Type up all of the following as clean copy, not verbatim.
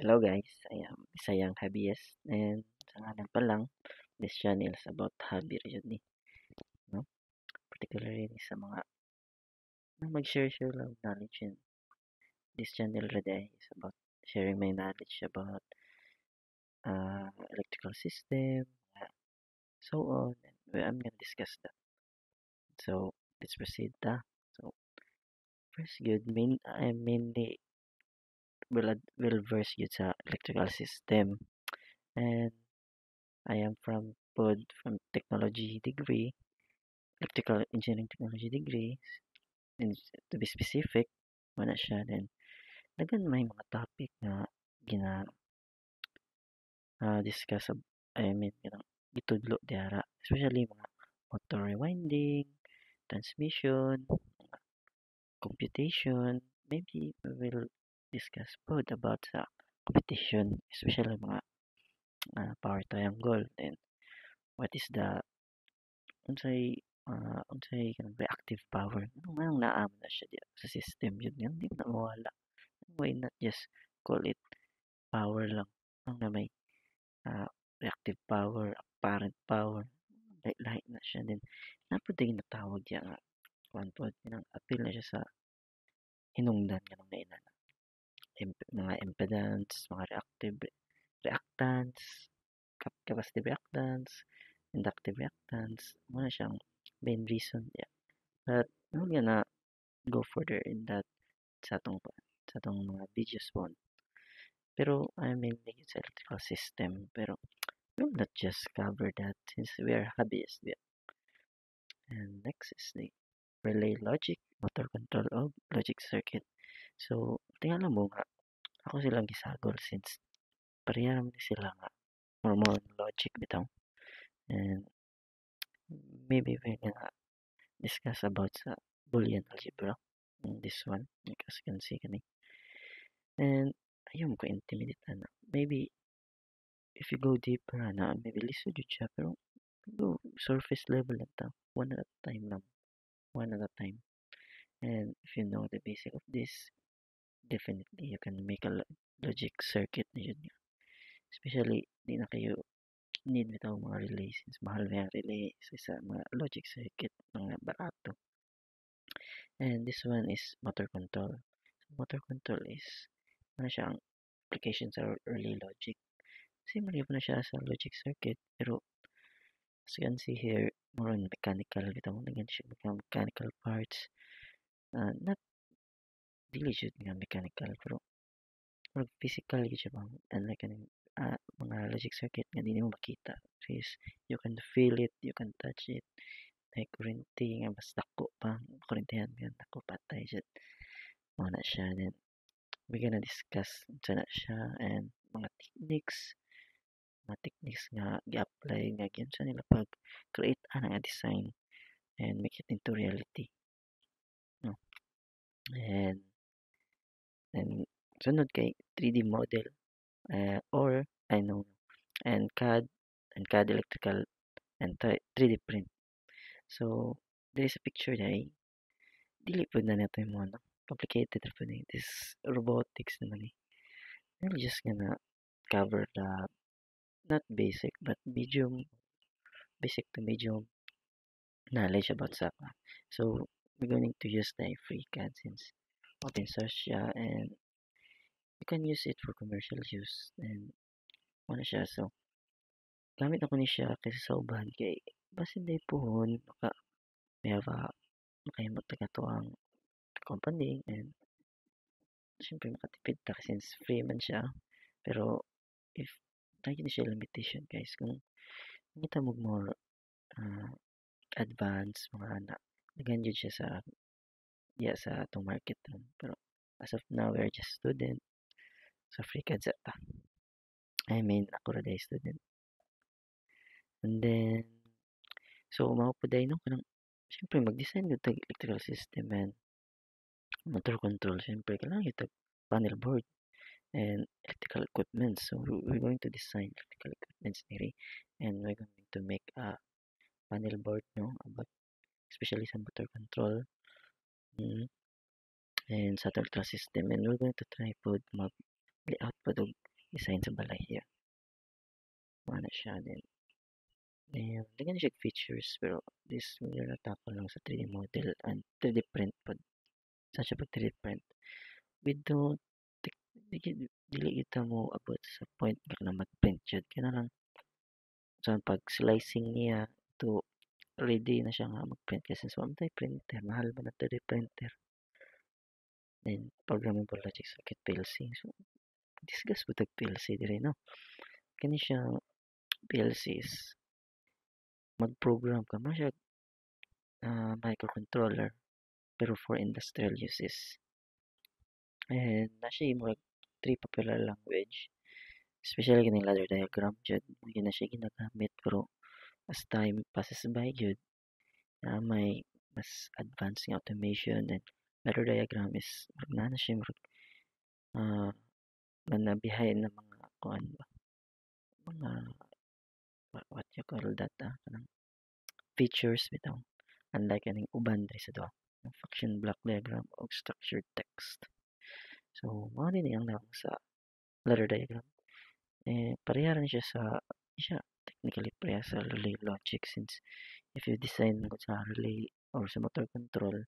Hello guys, I am Isayang Habies and sa ngalan pa lang, this channel is about hobby rin ni, no? Particularly sa mga mag-share lang knowledge and this channel today is about sharing my knowledge about electrical system, so on. And I'm gonna discuss that. So let's proceed. So first, good. I'm mainly well versed yun sa electrical system and I am from technology degree electrical engineering technology degree and to be specific wala siya then daghan may mga topic nga gina discuss I mean kanang gitudlo diara especially mga motor rewinding, transmission, computation. Maybe we will discuss both about sa computation especially mga power triangle and what is the unsay kanang reactive power anong naamo na siya diya sa system yun nga di na mawala. Why not just call it power lang ang na may reactive power, apparent power, lahi na siya din. Napod din natawag diya nga kuan pod kanang apil na siya sa hinungdan kanang naina mga impedance, mga reactance, capacitive reactance, inductive reactance, mo na siyang main reason diya. But I'm gonna go further in that sa atong mga videos po. Pero I mainly sa electrical system. Pero we'll not just cover that since we are hobbyists. Yeah. And next is the relay logic, motor control of logic circuit. So, tingnan mo nga, ako silang gisagol since pareha naman sila nga more logic bitaw. And maybe we're gonna discuss about sa Boolean algebra in this one because you can see kani. And ayun ko intimidate na. Maybe if you go deeper na maybe lisod jud siya pero go surface level lang ta one at a time lang one at a time and if you know the basic of this definitely you can make a logic circuit na yun especially di na kayo need bitaw mga relay since mahal na yung relay sa mga logic circuit mga barato and this one is motor control so motor control is ano siya ang application sa early logic similar na siya sa logic circuit pero as you can see here more on mechanical bitaw na siya mechanical parts not dili jud nga mechanical pero more physical gyud siya bang unlike kaning mga logic circuit nga dili mo makita is you can feel it you can touch it like kurente nga mas dako pa kurentehan nga dako patay jud mao na siya then we're gonna discuss unsa na siya and mga techniques nga gi-apply nga unsa nila pag create ana nga design and make it into reality no and and sunod kay 3D model or I know and CAD electrical and 3D print. So there is a picture day dili pud na nato mo no complicated ra pud ni this robotics naman ni. I'm just gonna cover the not basic but medium basic to medium knowledge about SAPA. So we're going to use the FreeCAD since open source siya and you can use it for commercial use and ano siya so gamit ako ni siya kasi sa uban kay basin day pohon we have a makahimot na to ang company and siyempre makatipid ta since free man siya pero if lagi na siya limitation guys kung kita mo more advanced mga anak daghan jud siya sa atong market pero as of now we're just student so free CAD sa ta I mean ako ra day student and then so mao po day no kanang siyempre mag-design gyud tag electrical system and motor control siyempre kailangan gyud tag panel board and electrical equipment so we're going to design electrical equipments diri and we're going to make a panel board no about especially sa motor control and sa electrical system and we're going to try pod mag layout pod og design sa balay here. Ano siya din. Daghan siya features pero this magre-tackle lang sa 3D model and 3D print pod. Sa siya pag 3D print. We don't dili kita mo abot sa point nga na mag-print jud kana lang sa pag slicing niya to ready na siya nga mag-print kasi sa so, printer mahal ba na 3D printer then programmable logic circuit PLC so discuss po tag PLC dire no kani siya PLC is mag-program ka man siya microcontroller pero for industrial uses and na siya mo three popular language especially kining ladder diagram jud yun na siya ginagamit pero as time passes by jud may mas advanced nga automation and ladder diagram is na siya manabihay na mga kuan ba mga what you call that kanang features bitaw unlike kaning uban diri sa duha function block diagram o structured text so mao din ang naong sa ladder diagram pareha rin siya technically pareha sa relay logic since if you design ko sa relay or sa motor control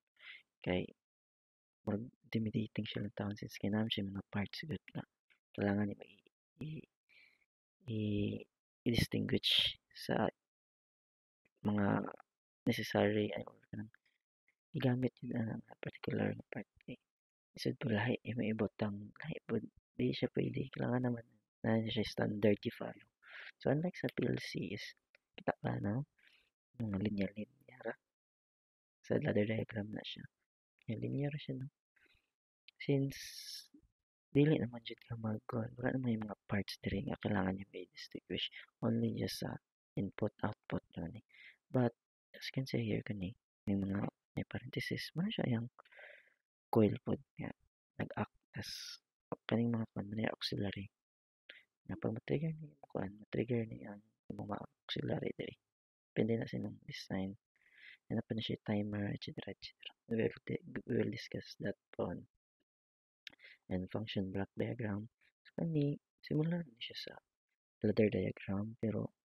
kay murag intimidating siya lang taon since kinahanglan siya mga parts gud nga kailangan ni i-distinguish sa mga necessary ay or kanang igamit yun ang particular na part kay isud po lahi maibot ang lahi po di siya pwede kailangan naman na siya standardify so unlike sa PLC is kita ka no mga linya-linya sa ladder diagram na siya kaya linear siya no since dili naman jud ka wala naman yung mga parts diri nga kailangan niya may distinguish only just sa input output gani but as you can see here kani may mga may parenthesis man siya yung coil pod nga nag-act as kaning mga kuan man auxiliary na pag ma-trigger ni kuan ma-trigger ni ang mga auxiliary diri depende na sa inyong design and pa na siya timer etc we will discuss that on and function block diagram so kani similar ni siya sa ladder diagram pero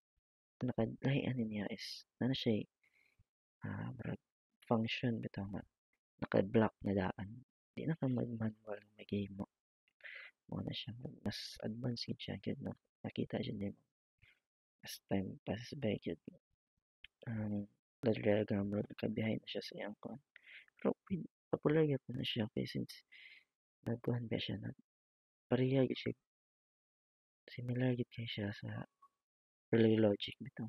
nakalahian niya is na siya function bitaw nga naka-block na daan di na ka mag-manual mag-game mo na siya mas advanced gid siya gid no nakita jud nimo as time passes by jud ang ladder diagram nakabihay na siya sa iyang kuan pero popular gyud na siya kay since nagkuhan ba siya nag pareha gid siya similar gid kay siya sa relay logic bitaw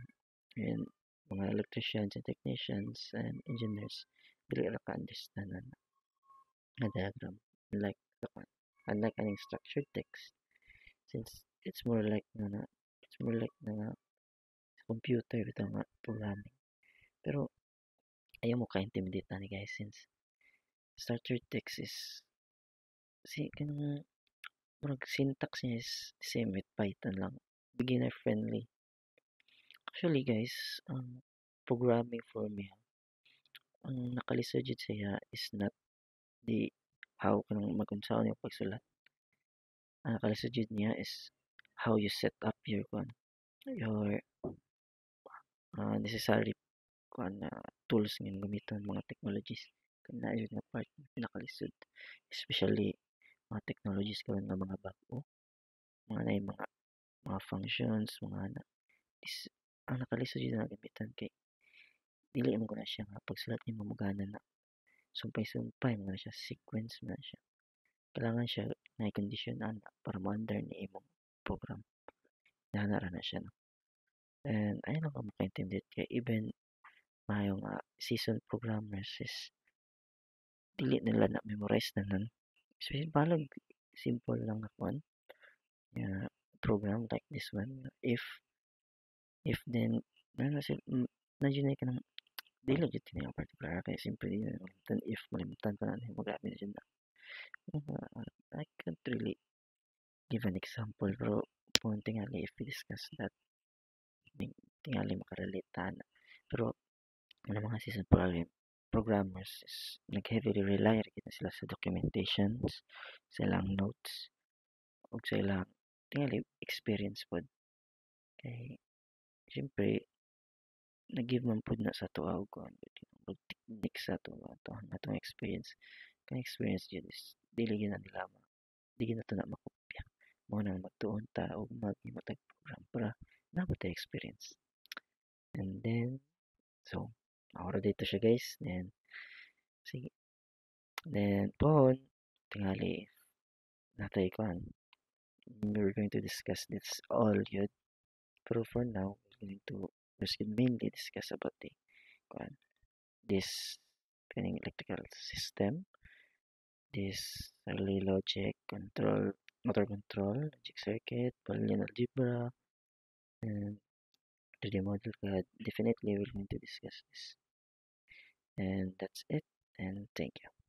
and mga electricians and technicians and engineers dili ra ka understand na diagram like unlike aning structured text since it's more like na computer bitaw nga programming pero ayaw mo ka-intimidate na ni guys since structured text is kanang murag syntax niya is same with Python lang beginner friendly actually guys programming for me ang nakalisod jud siya is not the how kanang mag-unsaon yung pagsulat ang nakalisod jud niya is how you set up your necessary tools nga gamiton mga technologies kana jud nga part pinakalisod especially mga technologies karon nga mga bag-o mga na mga functions mga ang nakalisod jud nga gamiton kay dili mo na siya nga pagsulat nimo mogana na sumpay-sumpay mo na siya sequence mo na siya kailangan siya na condition ana para mo-under ni imong program ana ra na siya no and ayun lang ka maka-intimidate kay even mayong seasoned programmers is dili nila na memorize tanan especially balag simple lang na kuan program like this one if then na sila na yun ka ng dili jud kini ang particular kay simple din malimtan if malimtan pa na magamit jud na I can't really give an example pero kung tingali if we discuss that tingali makarelate ta na pero ang mga season programmers is nag-heavily rely rin sila sa documentations sa ilang notes ug sa ilang tingali experience pod kay siyempre nag-give man pod na sa ato og kuan og technique sa atong experience. Kang experience jud is dili gyud na nila di gyud nato na makopya. Mao nang magtuon ta og maghimo tag program para nabot ta experience. And then so mao ra dito siya guys. Then sige. Then pohon tingali natay kuan. We're going to discuss this all yun. Pero for now, we're going to mainly discuss about the kuan this kaning electrical system, this early logic, control, motor control, logic circuit, Boolean algebra, and 3D model CAD. Definitely, we're going to discuss this. And that's it. And thank you.